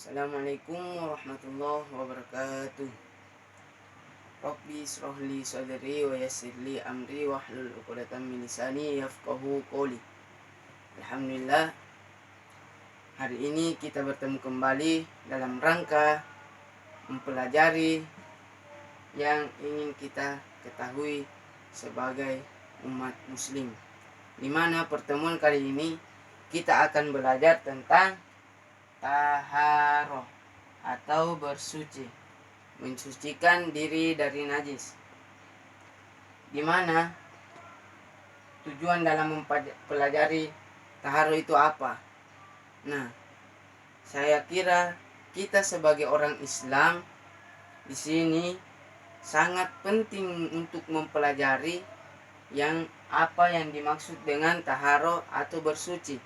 Assalamualaikum warahmatullahi wabarakatuh. Rabbi israh li sadri wa yassir li amri wahlul 'uqdatam min lisani yafqahu qawli. Alhamdulillah, hari ini kita bertemu kembali dalam rangka mempelajari yang ingin kita ketahui sebagai umat muslim. Di mana pertemuan kali ini kita akan belajar tentang taharoh atau bersuci, mensucikan diri dari najis. Di mana tujuan dalam mempelajari taharoh itu apa? Nah, saya kira kita sebagai orang Islam di sini sangat penting untuk mempelajari apa yang dimaksud dengan taharoh atau bersuci.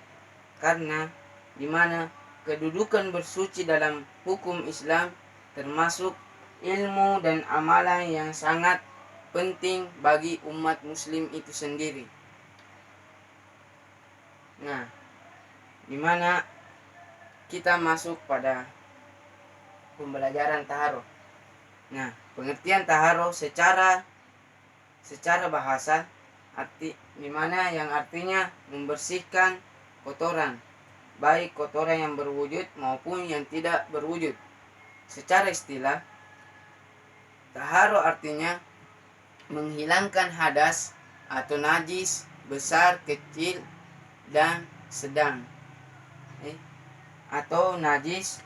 Karena di mana kedudukan bersuci dalam hukum Islam termasuk ilmu dan amalan yang sangat penting bagi umat muslim itu sendiri. Nah, di mana kita masuk pada pembelajaran taharoh. Nah, pengertian taharoh secara bahasa di mana yang artinya membersihkan kotoran, baik kotoran yang berwujud maupun yang tidak berwujud. Secara istilah, taharoh artinya menghilangkan hadas atau najis besar, kecil, dan sedang, atau najis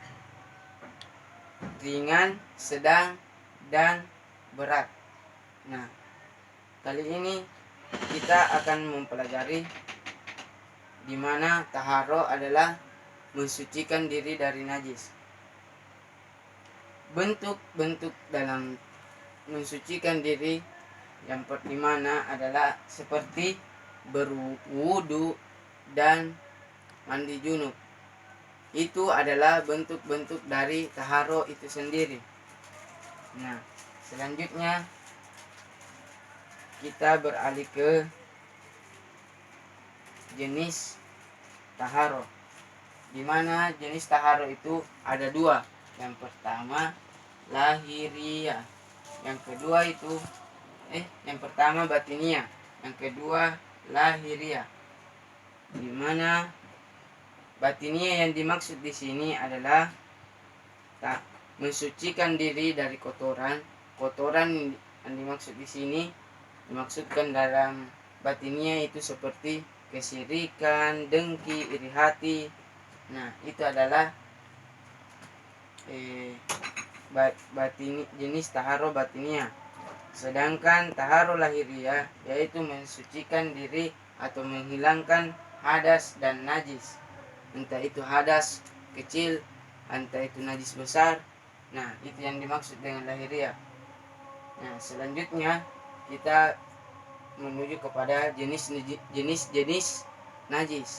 ringan, sedang, dan berat. Nah, kali ini kita akan mempelajari di mana taharoh adalah mensucikan diri dari najis. Bentuk-bentuk dalam mensucikan diri yang dimana adalah seperti berwudu dan mandi junub. Itu adalah bentuk-bentuk dari taharoh itu sendiri. Nah, selanjutnya kita beralih ke jenis taharoh, di mana jenis taharoh itu ada dua. Yang pertama lahiriah, yang kedua itu yang pertama batiniah, yang kedua lahiriah. Di mana batiniah yang dimaksud di sini adalah mensucikan diri dari kotoran. Kotoran yang dimaksud di sini dimaksudkan dalam batiniah itu seperti kesirikan, dengki, iri hati. Nah, itu adalah jenis taharoh batiniah. Sedangkan taharoh lahiriah yaitu mensucikan diri atau menghilangkan hadas dan najis, entah itu hadas kecil, entah itu najis besar. Nah, itu yang dimaksud dengan lahiriah. Nah, selanjutnya kita menuju kepada jenis najis.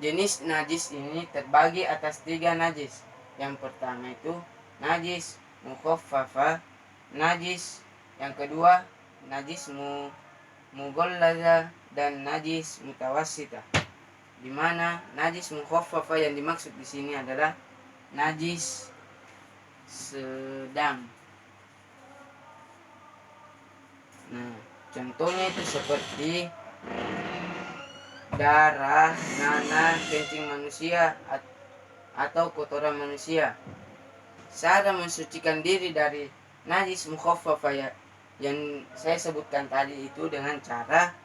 Jenis najis ini terbagi atas 3 najis. Yang pertama itu najis mukhaffafah, najis yang kedua najis mughallaza, dan najis mutawassitah. Di mana najis mukhaffafah yang dimaksud di sini adalah najis sedang. Nah, contohnya itu seperti darah, nanah, kencing manusia atau kotoran manusia. Cara mensucikan diri dari najis mukhaffafah yang saya sebutkan tadi itu dengan cara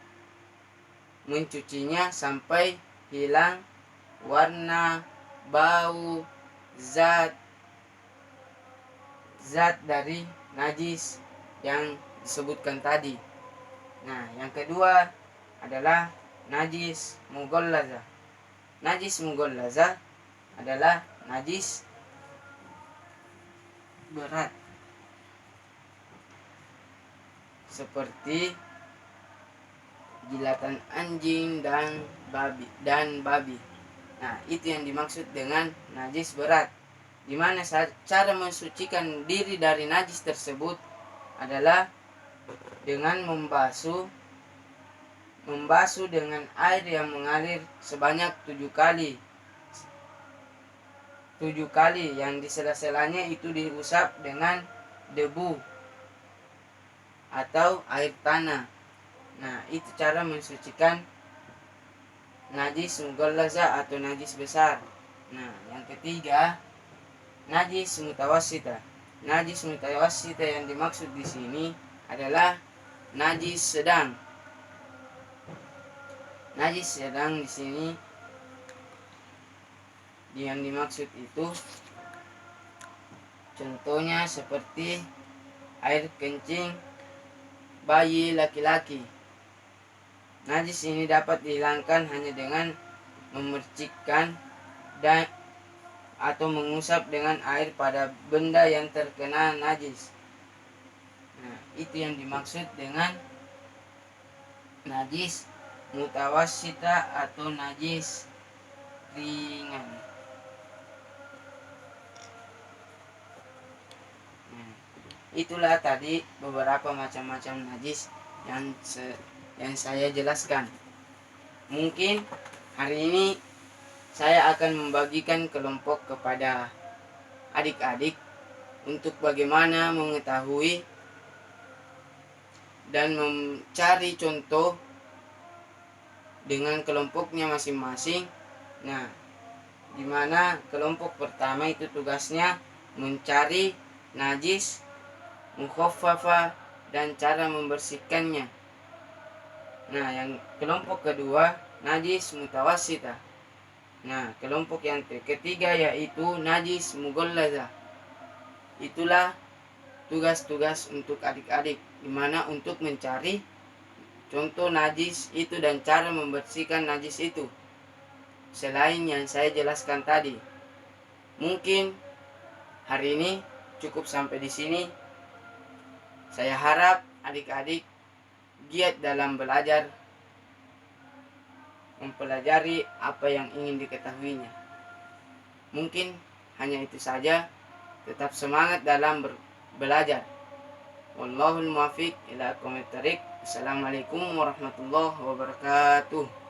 mencucinya sampai hilang warna, bau, zat dari najis yang disebutkan tadi. Nah, yang kedua adalah najis mughallaza. Najis mughallaza adalah najis berat, seperti jilatan anjing dan babi. Nah, itu yang dimaksud dengan najis berat. Di mana cara mensucikan diri dari najis tersebut adalah dengan membasuh dengan air yang mengalir sebanyak 7 kali. 7 kali, yang di sela-selanya itu diusap dengan debu atau air tanah. Nah, itu cara mensucikan najis mughallaza atau najis besar. Nah, yang ketiga, najis mutawassita. Najis mutawassita yang dimaksud di sini adalah najis sedang. Najis sedang di sini yang dimaksud itu contohnya seperti air kencing bayi laki-laki. Najis ini dapat dihilangkan hanya dengan memercikkan dan atau mengusap dengan air pada benda yang terkena najis. Nah, itu yang dimaksud dengan najis mutawassita atau najis ringan. Itulah tadi beberapa macam-macam najis yang saya jelaskan. Mungkin hari ini saya akan membagikan kelompok kepada adik-adik untuk bagaimana mengetahui dan mencari contoh dengan kelompoknya masing-masing. Nah, di mana kelompok pertama itu tugasnya mencari najis mukhaffafa dan cara membersihkannya. Nah, yang kelompok kedua najis mutawassita. Nah, kelompok yang ketiga yaitu najis mughallaza. Itulah tugas-tugas untuk adik-adik, di mana untuk mencari contoh najis itu dan cara membersihkan najis itu. Selain yang saya jelaskan tadi. Mungkin hari ini cukup sampai di sini. Saya harap adik-adik giat dalam belajar, mempelajari apa yang ingin diketahuinya. Mungkin hanya itu saja. Tetap semangat dalam belajar. Wallahul muwaffiq ila aqwamit thariq. Assalamualaikum warahmatullahi wabarakatuh.